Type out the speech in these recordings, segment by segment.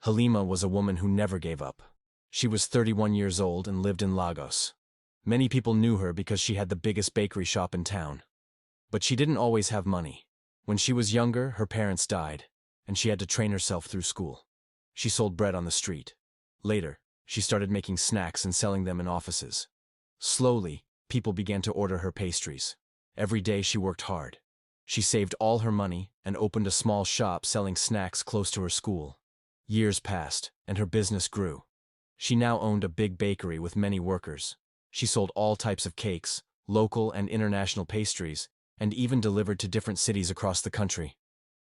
Halima was a woman who never gave up. She was 31 years old and lived in Lagos. Many people knew her because she had the biggest bakery shop in town. But she didn't always have money. When she was younger, her parents died, and she had to train herself through school. She sold bread on the street. Later, she started making snacks and selling them in offices. Slowly, people began to order her pastries. Every day she worked hard. She saved all her money and opened a small shop selling snacks close to her school. Years passed, and her business grew. She now owned a big bakery with many workers. She sold all types of cakes, local and international pastries, and even delivered to different cities across the country.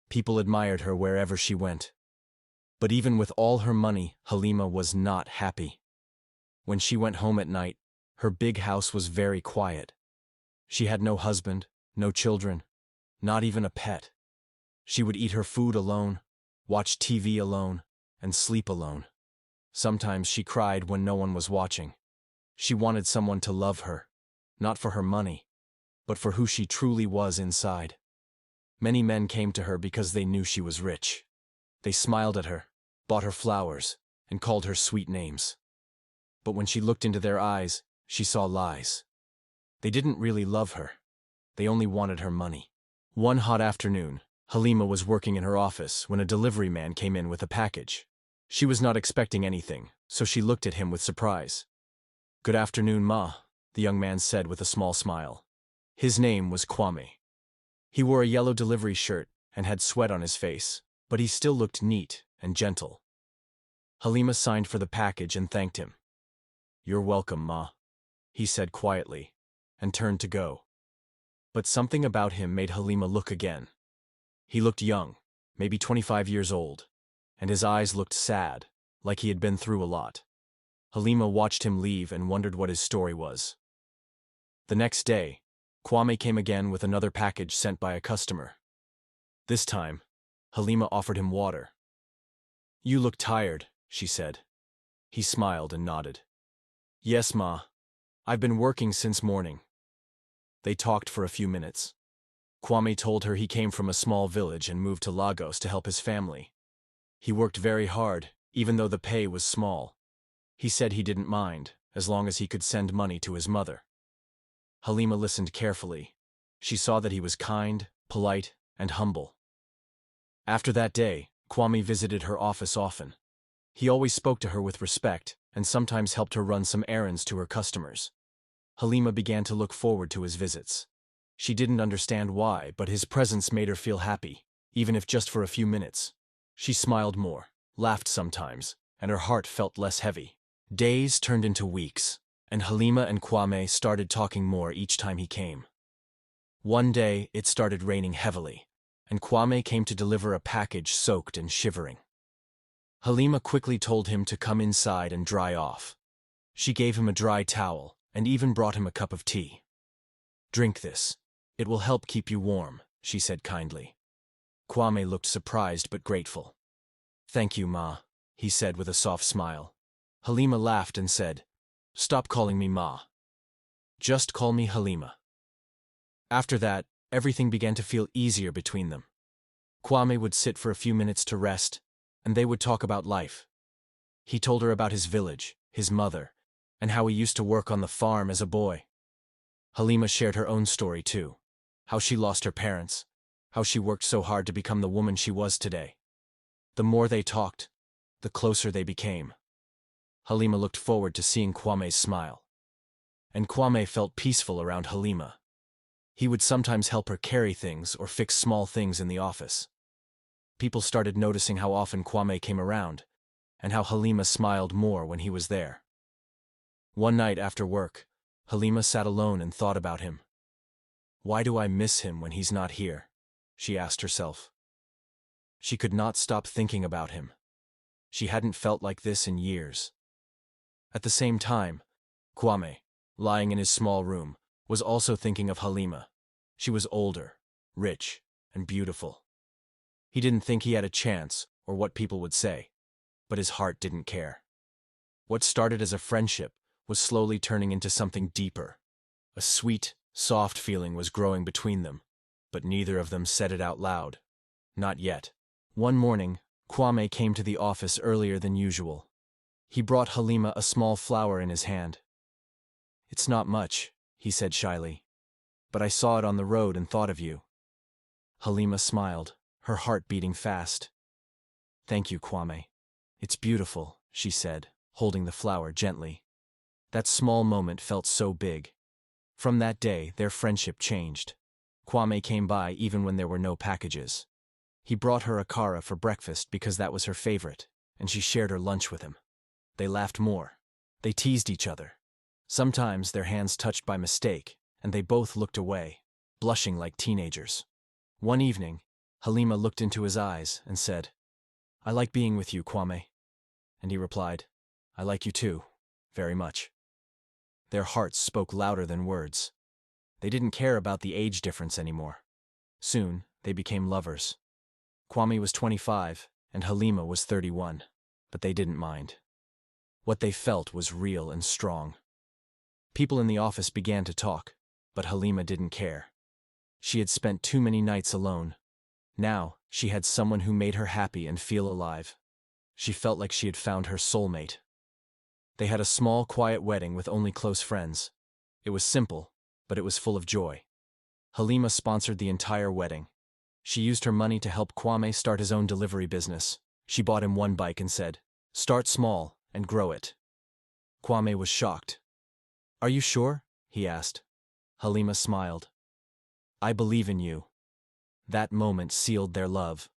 People admired her wherever she went. But even with all her money, Halima was not happy. When she went home at night, her big house was very quiet. She had no husband, no children, not even a pet. She would eat her food alone, watch TV alone, and sleep alone. Sometimes she cried when no one was watching. She wanted someone to love her, not for her money, but for who she truly was inside. Many men came to her because they knew she was rich. They smiled at her, bought her flowers, and called her sweet names. But when she looked into their eyes, she saw lies. They didn't really love her. They only wanted her money. One hot afternoon, Halima was working in her office when a delivery man came in with a package. She was not expecting anything, so she looked at him with surprise. "Good afternoon, Ma," the young man said with a small smile. His name was Kwame. He wore a yellow delivery shirt and had sweat on his face, but he still looked neat and gentle. Halima signed for the package and thanked him. "You're welcome, Ma," he said quietly, and turned to go. But something about him made Halima look again. He looked young, maybe 25 years old, and his eyes looked sad, like he had been through a lot. Halima watched him leave and wondered what his story was. The next day, Kwame came again with another package sent by a customer. This time, Halima offered him water. "You look tired," she said. He smiled and nodded. "Yes, Ma. I've been working since morning." They talked for a few minutes. Kwame told her he came from a small village and moved to Lagos to help his family. He worked very hard, even though the pay was small. He said he didn't mind, as long as he could send money to his mother. Halima listened carefully. She saw that he was kind, polite, and humble. After that day, Kwame visited her office often. He always spoke to her with respect, and sometimes helped her run some errands to her customers. Halima began to look forward to his visits. She didn't understand why, but his presence made her feel happy, even if just for a few minutes. She smiled more, laughed sometimes, and her heart felt less heavy. Days turned into weeks, and Halima and Kwame started talking more each time he came. One day, it started raining heavily, and Kwame came to deliver a package soaked and shivering. Halima quickly told him to come inside and dry off. She gave him a dry towel and even brought him a cup of tea. "Drink this. It will help keep you warm," she said kindly. Kwame looked surprised but grateful. "Thank you, Ma," he said with a soft smile. Halima laughed and said, "Stop calling me Ma. Just call me Halima." After that, everything began to feel easier between them. Kwame would sit for a few minutes to rest, and they would talk about life. He told her about his village, his mother, and how he used to work on the farm as a boy. Halima shared her own story too, how she lost her parents, how she worked so hard to become the woman she was today. The more they talked, the closer they became. Halima looked forward to seeing Kwame's smile. And Kwame felt peaceful around Halima. He would sometimes help her carry things or fix small things in the office. People started noticing how often Kwame came around, and how Halima smiled more when he was there. One night after work, Halima sat alone and thought about him. "Why do I miss him when he's not here?" she asked herself. She could not stop thinking about him. She hadn't felt like this in years. At the same time, Kwame, lying in his small room, was also thinking of Halima. She was older, rich, and beautiful. He didn't think he had a chance or what people would say, but his heart didn't care. What started as a friendship was slowly turning into something deeper. A sweet, soft feeling was growing between them, but neither of them said it out loud. Not yet. One morning, Kwame came to the office earlier than usual. He brought Halima a small flower in his hand. "It's not much," he said shyly, "but I saw it on the road and thought of you." Halima smiled, her heart beating fast. "Thank you, Kwame. It's beautiful," she said, holding the flower gently. That small moment felt so big. From that day, their friendship changed. Kwame came by even when there were no packages. He brought her akara for breakfast because that was her favorite, and she shared her lunch with him. They laughed more. They teased each other. Sometimes their hands touched by mistake, and they both looked away, blushing like teenagers. One evening, Halima looked into his eyes and said, "I like being with you, Kwame." And he replied, "I like you too, very much." Their hearts spoke louder than words. They didn't care about the age difference anymore. Soon, they became lovers. Kwame was 25, and Halima was 31, but they didn't mind. What they felt was real and strong. People in the office began to talk, but Halima didn't care. She had spent too many nights alone. Now, she had someone who made her happy and feel alive. She felt like she had found her soulmate. They had a small, quiet wedding with only close friends. It was simple, but it was full of joy. Halima sponsored the entire wedding. She used her money to help Kwame start his own delivery business. She bought him one bike and said, "Start small and grow it." Kwame was shocked. "Are you sure?" he asked. Halima smiled. "I believe in you." That moment sealed their love.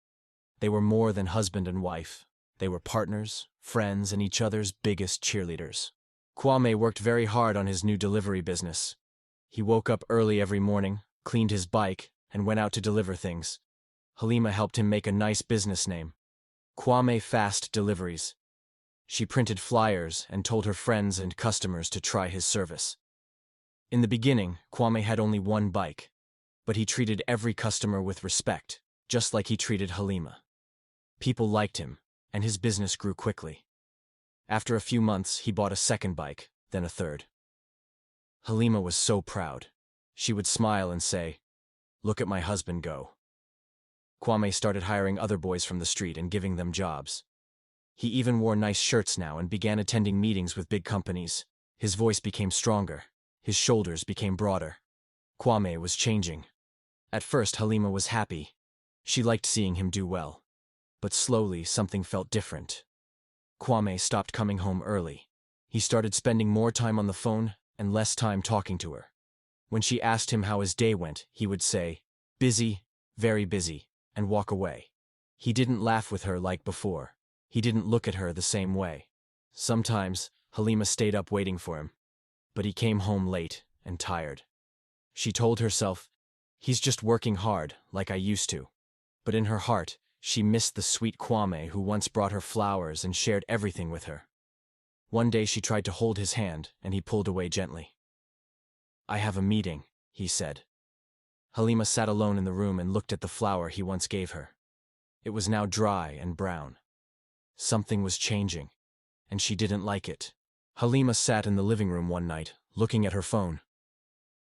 They were more than husband and wife. They were partners, friends, and each other's biggest cheerleaders. Kwame worked very hard on his new delivery business. He woke up early every morning, cleaned his bike, and went out to deliver things. Halima helped him make a nice business name, Kwame Fast Deliveries. She printed flyers and told her friends and customers to try his service. In the beginning, Kwame had only one bike, but he treated every customer with respect, just like he treated Halima. People liked him, and his business grew quickly. After a few months, he bought a second bike, then a third. Halima was so proud. She would smile and say, "Look at my husband go." Kwame started hiring other boys from the street and giving them jobs. He even wore nice shirts now and began attending meetings with big companies. His voice became stronger. His shoulders became broader. Kwame was changing. At first, Halima was happy. She liked seeing him do well. But slowly, something felt different. Kwame stopped coming home early. He started spending more time on the phone and less time talking to her. When she asked him how his day went, he would say, "Busy, very busy," and walk away. He didn't laugh with her like before. He didn't look at her the same way. Sometimes, Halima stayed up waiting for him. But he came home late and tired. She told herself, "He's just working hard, like I used to." But in her heart, she missed the sweet Kwame who once brought her flowers and shared everything with her. One day she tried to hold his hand, and he pulled away gently. "I have a meeting," he said. Halima sat alone in the room and looked at the flower he once gave her. It was now dry and brown. Something was changing, and she didn't like it. Halima sat in the living room one night, looking at her phone.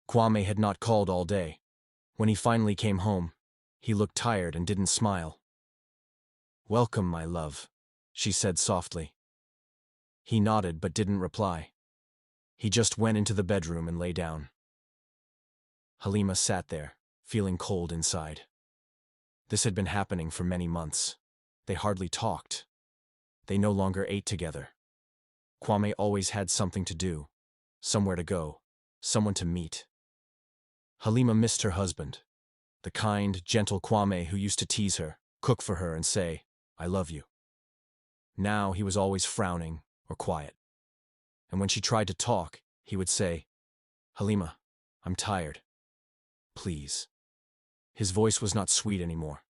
Kwame had not called all day. When he finally came home, he looked tired and didn't smile. "Welcome, my love," she said softly. He nodded but didn't reply. He just went into the bedroom and lay down. Halima sat there, feeling cold inside. This had been happening for many months. They hardly talked. They no longer ate together. Kwame always had something to do, somewhere to go, someone to meet. Halima missed her husband, the kind, gentle Kwame who used to tease her, cook for her, and say, "I love you." Now he was always frowning or quiet. And when she tried to talk, he would say, "Halima, I'm tired. Please." His voice was not sweet anymore.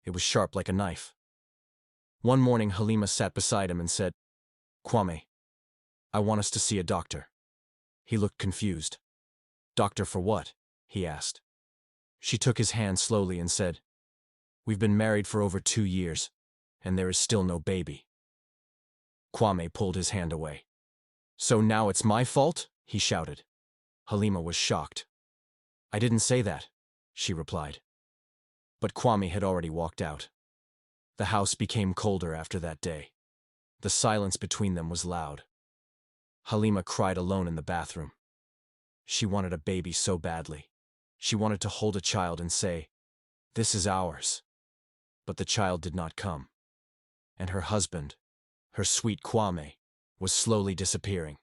It was sharp like a knife. One morning, Halima sat beside him and said, "Kwame, I want us to see a doctor." He looked confused. "Doctor for what?" he asked. She took his hand slowly and said, "We've been married for over 2 years, and there is still no baby." Kwame pulled his hand away. "So now it's my fault?" he shouted. Halima was shocked. "I didn't say that," she replied. But Kwame had already walked out. The house became colder after that day. The silence between them was loud. Halima cried alone in the bathroom. She wanted a baby so badly. She wanted to hold a child and say, "This is ours." But the child did not come. And her husband, her sweet Kwame, was slowly disappearing.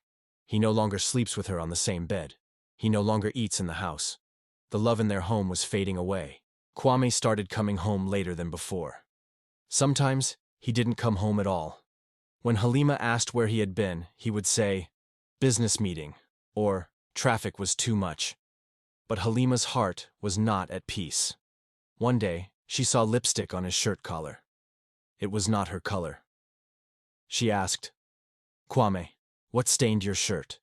He no longer sleeps with her on the same bed. He no longer eats in the house. The love in their home was fading away. Kwame started coming home later than before. Sometimes, he didn't come home at all. When Halima asked where he had been, he would say, "Business meeting," or "Traffic was too much." But Halima's heart was not at peace. One day, she saw lipstick on his shirt collar. It was not her color. She asked, "Kwame, what stained your shirt?"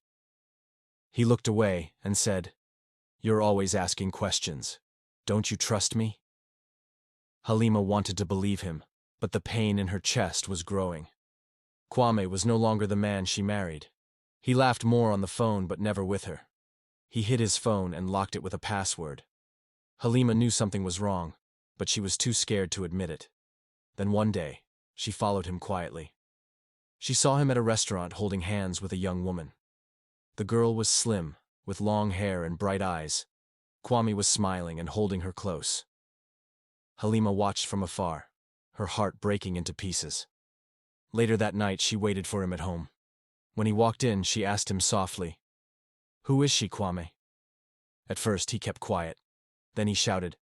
He looked away and said, "You're always asking questions. Don't you trust me?" Halima wanted to believe him, but the pain in her chest was growing. Kwame was no longer the man she married. He laughed more on the phone but never with her. He hid his phone and locked it with a password. Halima knew something was wrong, but she was too scared to admit it. Then one day, she followed him quietly. She saw him at a restaurant holding hands with a young woman. The girl was slim, with long hair and bright eyes. Kwame was smiling and holding her close. Halima watched from afar, her heart breaking into pieces. Later that night, she waited for him at home. When he walked in, she asked him softly, "Who is she, Kwame?" At first, he kept quiet. Then he shouted,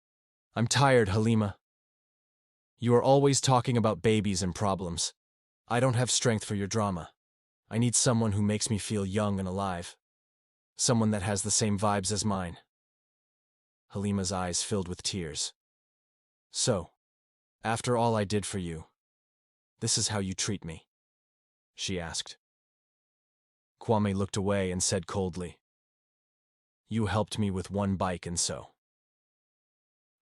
"I'm tired, Halima. You are always talking about babies and problems. I don't have strength for your drama. I need someone who makes me feel young and alive. Someone that has the same vibes as mine." Halima's eyes filled with tears. "So, after all I did for you, this is how you treat me?" she asked. Kwame looked away and said coldly, "You helped me with one bike and so.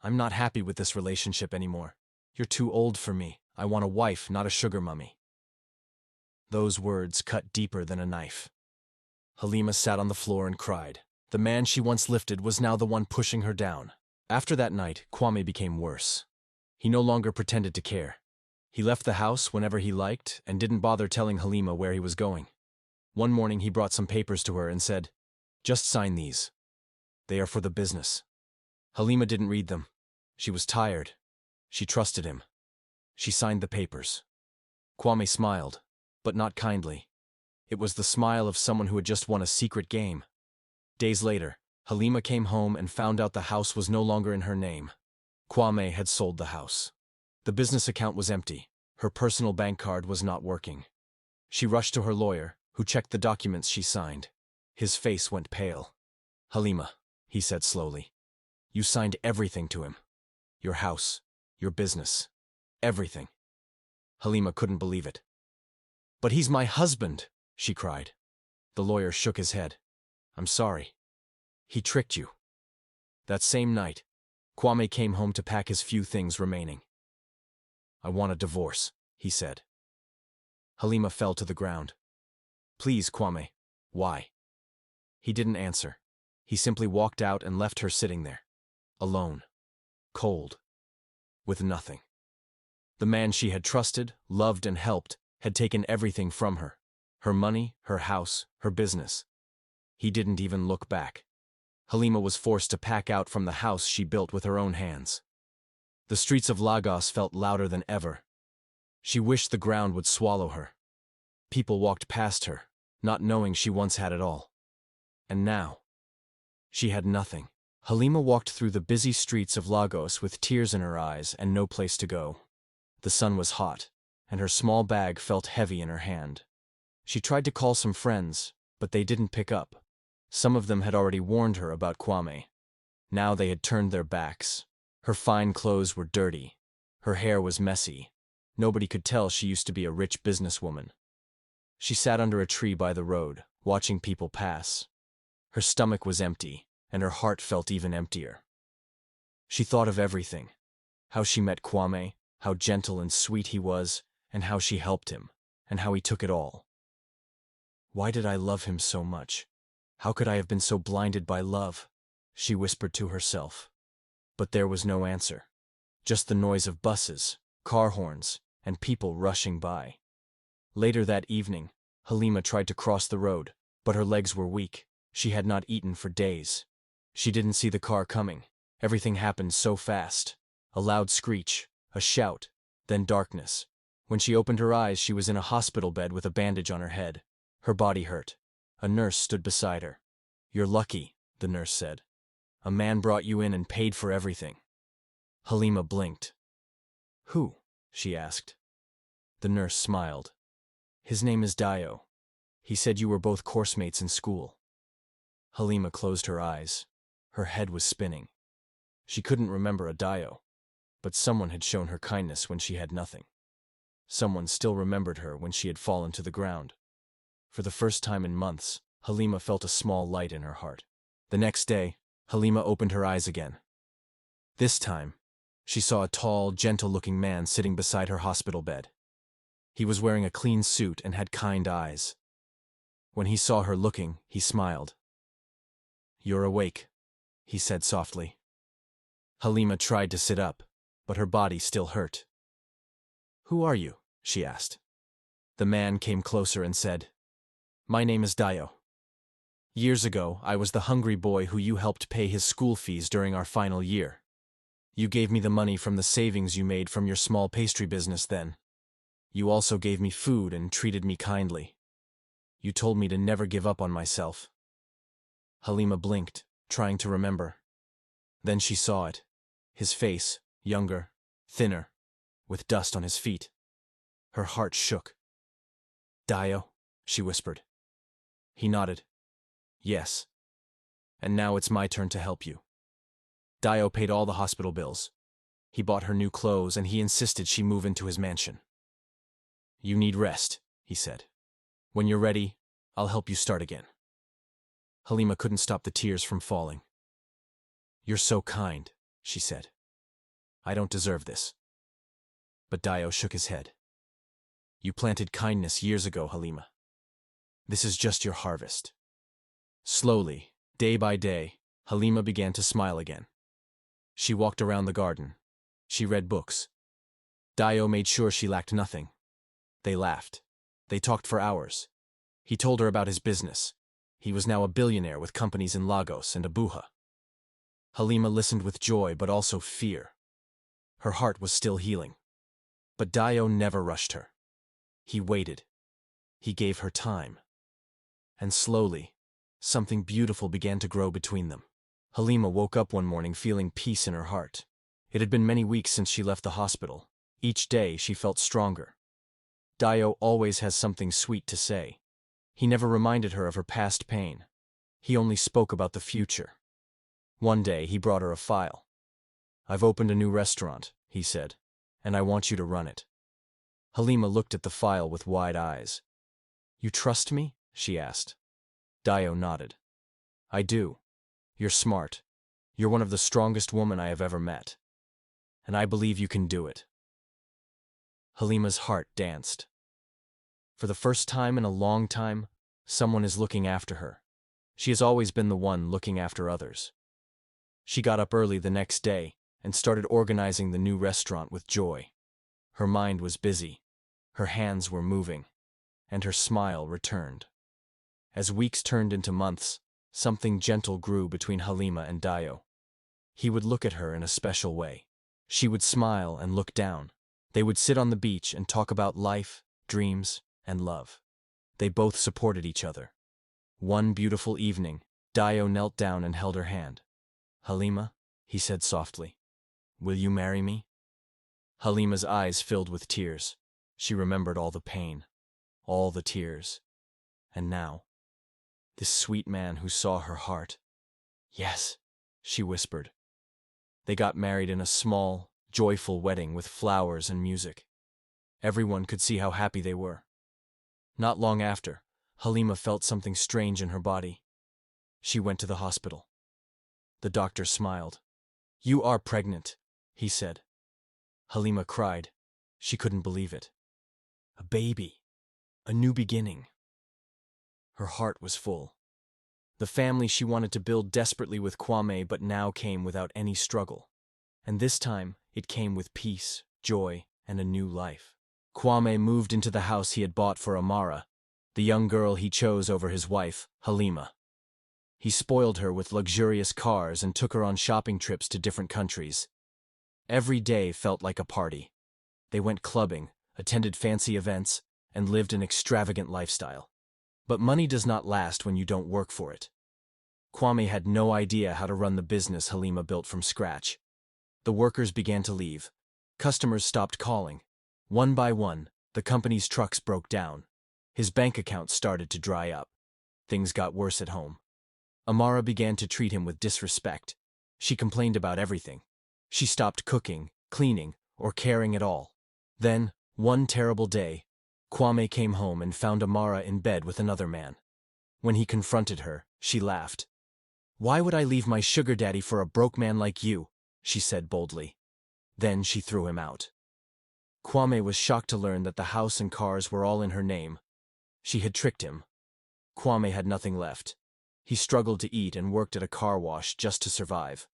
I'm not happy with this relationship anymore. You're too old for me. I want a wife, not a sugar mummy." Those words cut deeper than a knife. Halima sat on the floor and cried. The man she once lifted was now the one pushing her down. After that night, Kwame became worse. He no longer pretended to care. He left the house whenever he liked and didn't bother telling Halima where he was going. One morning he brought some papers to her and said, "Just sign these. They are for the business." Halima didn't read them. She was tired. She trusted him. She signed the papers. Kwame smiled, but not kindly. It was the smile of someone who had just won a secret game. Days later, Halima came home and found out the house was no longer in her name. Kwame had sold the house. The business account was empty. Her personal bank card was not working. She rushed to her lawyer, who checked the documents she signed. His face went pale. "Halima," he said slowly, "you signed everything to him. Your house, your business, everything." Halima couldn't believe it. "But he's my husband," she cried. The lawyer shook his head. "I'm sorry. He tricked you." That same night, Kwame came home to pack his few things remaining. "I want a divorce," he said. Halima fell to the ground. "Please, Kwame, why?" He didn't answer. He simply walked out and left her sitting there, alone, cold, with nothing. The man she had trusted, loved, and helped had taken everything from her. Her money, her house, her business. He didn't even look back. Halima was forced to pack out from the house she built with her own hands. The streets of Lagos felt louder than ever. She wished the ground would swallow her. People walked past her, not knowing she once had it all. And now, she had nothing. Halima walked through the busy streets of Lagos with tears in her eyes and no place to go. The sun was hot, and her small bag felt heavy in her hand. She tried to call some friends, but they didn't pick up. Some of them had already warned her about Kwame. Now they had turned their backs. Her fine clothes were dirty. Her hair was messy. Nobody could tell she used to be a rich businesswoman. She sat under a tree by the road, watching people pass. Her stomach was empty, and her heart felt even emptier. She thought of everything. How she met Kwame, how gentle and sweet he was, and how she helped him, and how he took it all. Why did I love him so much? How could I have been so blinded by love? She whispered to herself. But there was no answer. Just the noise of buses, car horns, and people rushing by. Later that evening, Halima tried to cross the road, but her legs were weak. She had not eaten for days. She didn't see the car coming. Everything happened so fast. A loud screech, a shout, then darkness. When she opened her eyes, she was in a hospital bed with a bandage on her head. Her body hurt. A nurse stood beside her. "You're lucky," the nurse said. "A man brought you in and paid for everything." Halima blinked. "Who?" she asked. The nurse smiled. "His name is Dio. He said you were both coursemates in school." Halima closed her eyes. Her head was spinning. She couldn't remember a Dio, but someone had shown her kindness when she had nothing. Someone still remembered her when she had fallen to the ground. For the first time in months, Halima felt a small light in her heart. The next day, Halima opened her eyes again. This time, she saw a tall, gentle-looking man sitting beside her hospital bed. He was wearing a clean suit and had kind eyes. When he saw her looking, he smiled. "You're awake," he said softly. Halima tried to sit up, but her body still hurt. "Who are you?" she asked. The man came closer and said, "My name is Dio. Years ago, I was the hungry boy who you helped pay his school fees during our final year. You gave me the money from the savings you made from your small pastry business then. You also gave me food and treated me kindly. You told me to never give up on myself." Halima blinked, trying to remember. Then she saw it. His face, younger, thinner, with dust on his feet. Her heart shook. "Dio," she whispered. He nodded. "Yes. And now it's my turn to help you." Dio paid all the hospital bills. He bought her new clothes and he insisted she move into his mansion. "You need rest," he said. "When you're ready, I'll help you start again." Halima couldn't stop the tears from falling. "You're so kind," she said. "I don't deserve this." But Dio shook his head. "You planted kindness years ago, Halima. This is just your harvest." Slowly, day by day, Halima began to smile again. She walked around the garden. She read books. Dio made sure she lacked nothing. They laughed. They talked for hours. He told her about his business. He was now a billionaire with companies in Lagos and Abuja. Halima listened with joy but also fear. Her heart was still healing. But Dio never rushed her. He waited. He gave her time. And slowly, something beautiful began to grow between them. Halima woke up one morning feeling peace in her heart. It had been many weeks since she left the hospital. Each day she felt stronger. Dio always has something sweet to say. He never reminded her of her past pain. He only spoke about the future. One day he brought her a file. "I've opened a new restaurant," he said, "and I want you to run it." Halima looked at the file with wide eyes. "You trust me?" she asked. Dio nodded. "I do. You're smart. You're one of the strongest women I have ever met. And I believe you can do it." Halima's heart danced. For the first time in a long time, someone is looking after her. She has always been the one looking after others. She got up early the next day and started organizing the new restaurant with joy. Her mind was busy, her hands were moving, and her smile returned. As weeks turned into months, something gentle grew between Halima and Dio. He would look at her in a special way. She would smile and look down. They would sit on the beach and talk about life, dreams, and love. They both supported each other. One beautiful evening, Dio knelt down and held her hand. "Halima," he said softly, "will you marry me?" Halima's eyes filled with tears. She remembered all the pain, all the tears. And now, this sweet man who saw her heart. "Yes," she whispered. They got married in a small, joyful wedding with flowers and music. Everyone could see how happy they were. Not long after, Halima felt something strange in her body. She went to the hospital. The doctor smiled. "You are pregnant," he said. Halima cried. She couldn't believe it. A baby. A new beginning. Her heart was full. The family she wanted to build desperately with Kwame but now came without any struggle. And this time, it came with peace, joy, and a new life. Kwame moved into the house he had bought for Amara, the young girl he chose over his wife, Halima. He spoiled her with luxurious cars and took her on shopping trips to different countries. Every day felt like a party. They went clubbing, attended fancy events, and lived an extravagant lifestyle. But money does not last when you don't work for it. Kwame had no idea how to run the business Halima built from scratch. The workers began to leave. Customers stopped calling. One by one, the company's trucks broke down. His bank account started to dry up. Things got worse at home. Amara began to treat him with disrespect. She complained about everything. She stopped cooking, cleaning, or caring at all. Then, one terrible day, Kwame came home and found Amara in bed with another man. When he confronted her, she laughed. "Why would I leave my sugar daddy for a broke man like you?" she said boldly. Then she threw him out. Kwame was shocked to learn that the house and cars were all in her name. She had tricked him. Kwame had nothing left. He struggled to eat and worked at a car wash just to survive.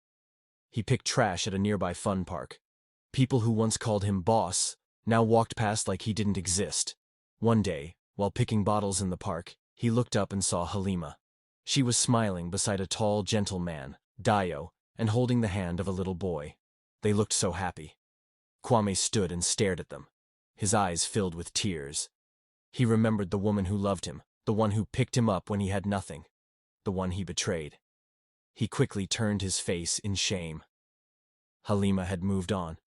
He picked trash at a nearby fun park. People who once called him boss now walked past like he didn't exist. One day, while picking bottles in the park, he looked up and saw Halima. She was smiling beside a tall, gentle man, Dio, and holding the hand of a little boy. They looked so happy. Kwame stood and stared at them. His eyes filled with tears. He remembered the woman who loved him, the one who picked him up when he had nothing, the one he betrayed. He quickly turned his face in shame. Halima had moved on.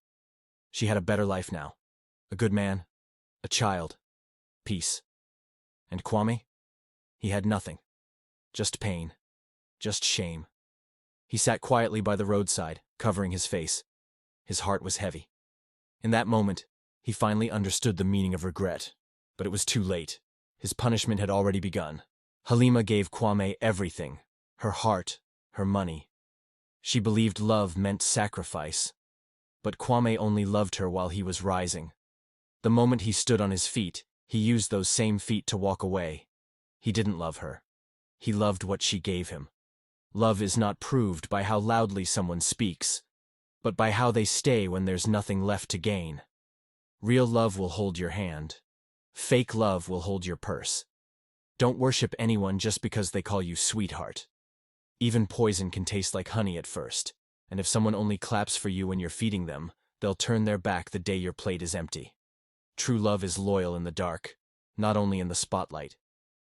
She had a better life now. A good man, a child, peace. And Kwame? He had nothing. Just pain. Just shame. He sat quietly by the roadside, covering his face. His heart was heavy. In that moment, he finally understood the meaning of regret. But it was too late. His punishment had already begun. Halima gave Kwame everything. Her heart, her money. She believed love meant sacrifice. But Kwame only loved her while he was rising. The moment he stood on his feet, he used those same feet to walk away. He didn't love her. He loved what she gave him. Love is not proved by how loudly someone speaks, but by how they stay when there's nothing left to gain. Real love will hold your hand. Fake love will hold your purse. Don't worship anyone just because they call you sweetheart. Even poison can taste like honey at first, and if someone only claps for you when you're feeding them, they'll turn their back the day your plate is empty. True love is loyal in the dark, not only in the spotlight.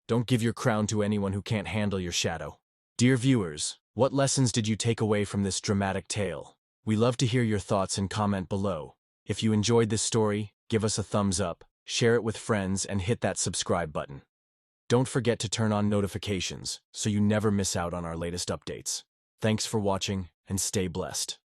Don't give your crown to anyone who can't handle your shadow. Dear viewers, what lessons did you take away from this dramatic tale? We love to hear your thoughts and comment below. If you enjoyed this story, give us a thumbs up, share it with friends, and hit that subscribe button. Don't forget to turn on notifications so you never miss out on our latest updates. Thanks for watching, and stay blessed.